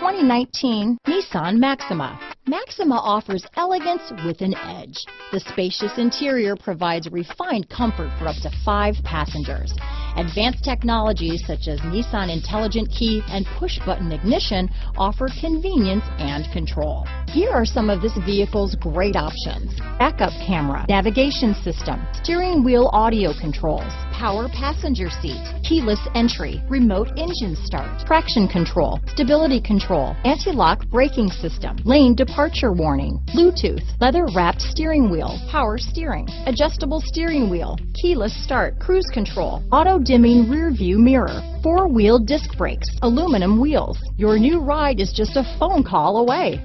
2019 Nissan Maxima. Maxima offers elegance with an edge. The spacious interior provides refined comfort for up to 5 passengers. Advanced technologies such as Nissan Intelligent Key and push-button ignition offer convenience and control. Here are some of this vehicle's great options: backup camera, navigation system, steering wheel audio controls, power passenger seat, keyless entry, remote engine start, traction control, stability control, anti-lock braking system, lane departure warning, Bluetooth, leather-wrapped steering wheel, power steering, adjustable steering wheel, keyless start, cruise control, auto-dimming rear view mirror, 4-wheel disc brakes, aluminum wheels. Your new ride is just a phone call away.